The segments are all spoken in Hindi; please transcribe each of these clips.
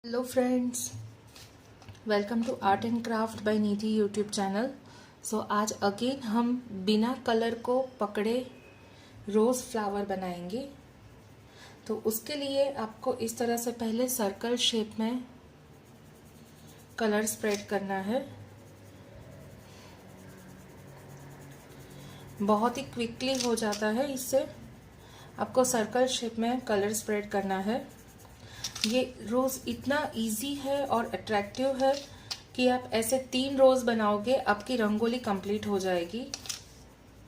Hello friends, welcome to art and craft by Nidhi YouTube channel. So आज अगेन हम बिना कलर को पकड़े रोज़ फ्लावर बनाएंगे। तो उसके लिए आपको इस तरह से पहले सर्कल शेप में कलर स्प्रेड करना है। बहुत ही क्विकली हो जाता है, इससे आपको सर्कल शेप में कलर स्प्रेड करना है। ये रोज़ इतना इजी है और अट्रैक्टिव है कि आप ऐसे 3 रोज़ बनाओगे, आपकी रंगोली कंप्लीट हो जाएगी।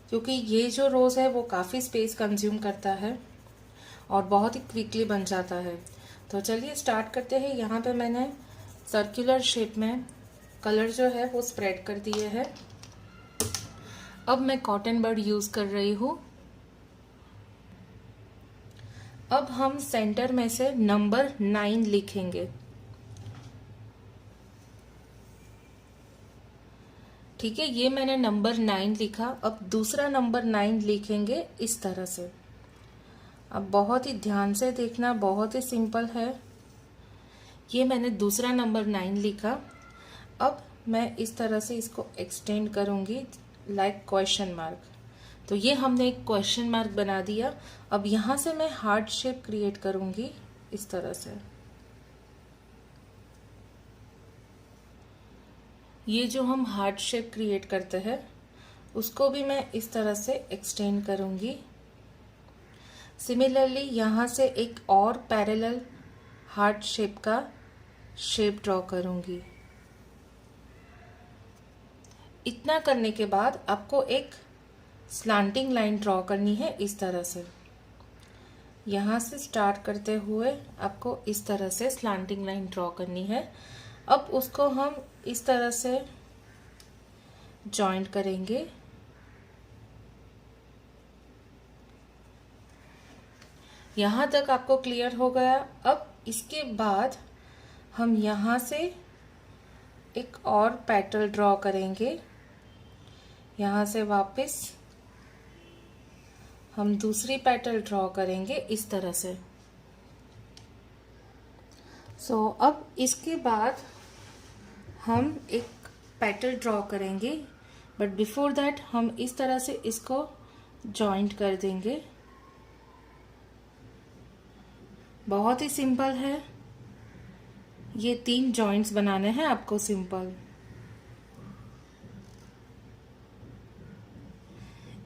क्योंकि ये जो रोज़ है वो काफ़ी स्पेस कंज्यूम करता है और बहुत ही क्विकली बन जाता है। तो चलिए स्टार्ट करते हैं। यहाँ पे मैंने सर्कुलर शेप में कलर जो है वो स्प्रेड कर दिए हैं। अब मैं कॉटन बड यूज़ कर रही हूँ। अब हम सेंटर में से नंबर 9 लिखेंगे। ठीक है, ये मैंने नंबर 9 लिखा। अब दूसरा नंबर 9 लिखेंगे इस तरह से। अब बहुत ही ध्यान से देखना, बहुत ही सिंपल है। ये मैंने दूसरा नंबर 9 लिखा। अब मैं इस तरह से इसको एक्सटेंड करूंगी लाइक क्वेश्चन मार्क। तो ये हमने एक क्वेश्चन मार्क बना दिया। अब यहां से मैं हार्ट शेप क्रिएट करूंगी इस तरह से। ये जो हम हार्ट शेप क्रिएट करते हैं उसको भी मैं इस तरह से एक्सटेंड करूंगी। सिमिलरली यहां से एक और पैरेलल हार्ट शेप का शेप ड्रॉ करूंगी। इतना करने के बाद आपको एक स्लांटिंग लाइन ड्रॉ करनी है इस तरह से। यहां से स्टार्ट करते हुए आपको इस तरह से स्लांटिंग लाइन ड्रॉ करनी है। अब उसको हम इस तरह से जॉइंट करेंगे। यहां तक आपको क्लियर हो गया। अब इसके बाद हम यहां से एक और पेटल ड्रॉ करेंगे। यहां से वापस हम दूसरी पेटल ड्रॉ करेंगे इस तरह से। अब इसके बाद हम एक पेटल ड्रॉ करेंगे, बट बिफोर दैट हम इस तरह से इसको जॉइंट कर देंगे। बहुत ही सिंपल है। ये 3 जॉइंट्स बनाने हैं आपको सिंपल।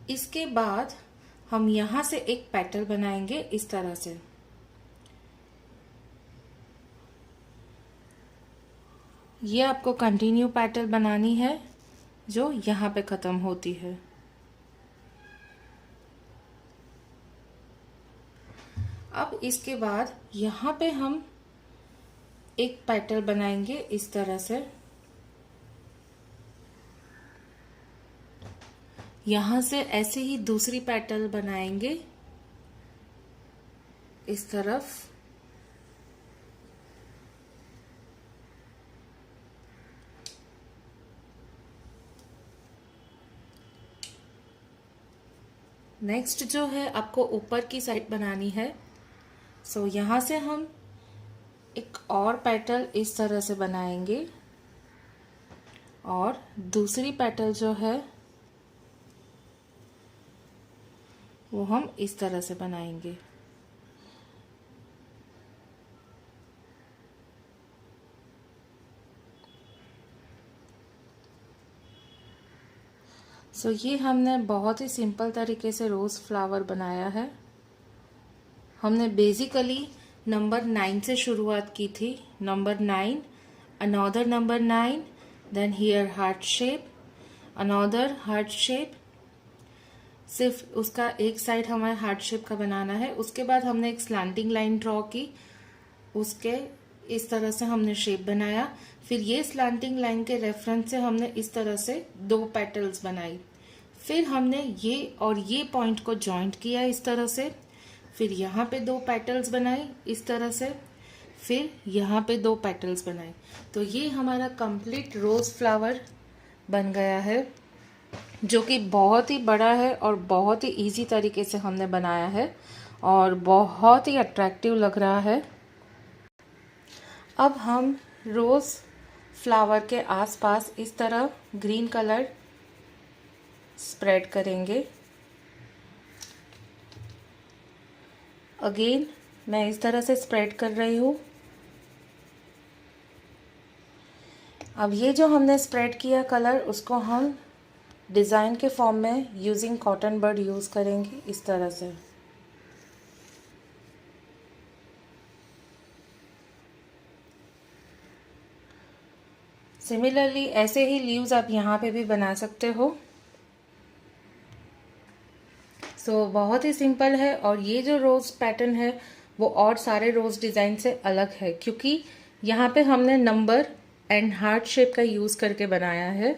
इसके बाद हम यहां से एक पेटल बनाएंगे इस तरह से। ये आपको कंटिन्यू पेटल बनानी है जो यहां पे खत्म होती है। अब इसके बाद यहां पे हम एक पेटल बनाएंगे इस तरह से। यहां से ऐसे ही दूसरी पेटल बनाएंगे इस तरफ। नेक्स्ट जो है आपको ऊपर की साइड बनानी है। यहां से हम एक और पेटल इस तरह से बनाएंगे और दूसरी पेटल जो है वो हम इस तरह से बनाएंगे। ये हमने बहुत ही सिंपल तरीके से रोज फ्लावर बनाया है। हमने बेसिकली नंबर 9 से शुरुआत की थी। Number 9, another number 9, then here heart shape, another heart shape. सिर्फ उसका एक साइड हमें हार्ट शेप का बनाना है। उसके बाद हमने एक स्लैंटिंग लाइन ड्रॉ की, उसके इस तरह से हमने शेप बनाया। फिर ये स्लैंटिंग लाइन के रेफरेंस से हमने इस तरह से 2 पेटल्स बनाई। फिर हमने ये और ये पॉइंट को जॉइंट किया इस तरह से। फिर यहाँ पे 2 पेटल्स बनाई इस तरह से। फिर यहाँ पे 2 पेटल्स बनाए। तो ये हमारा कंप्लीट रोज फ्लावर बन गया है, जो कि बहुत ही बड़ा है और बहुत ही इजी तरीके से हमने बनाया है और बहुत ही अट्रैक्टिव लग रहा है। अब हम रोज़ फ्लावर के आसपास इस तरह ग्रीन कलर स्प्रेड करेंगे। अगेन मैं इस तरह से स्प्रेड कर रही हूँ। अब ये जो हमने स्प्रेड किया कलर, उसको हम डिज़ाइन के फॉर्म में यूजिंग कॉटन बड यूज़ करेंगे इस तरह से। सिमिलरली ऐसे ही लीव्स आप यहाँ पे भी बना सकते हो। सो बहुत ही सिंपल है, और ये जो रोज़ पैटर्न है वो और सारे रोज़ डिज़ाइन से अलग है, क्योंकि यहाँ पे हमने नंबर एंड हार्ट शेप का यूज़ करके बनाया है।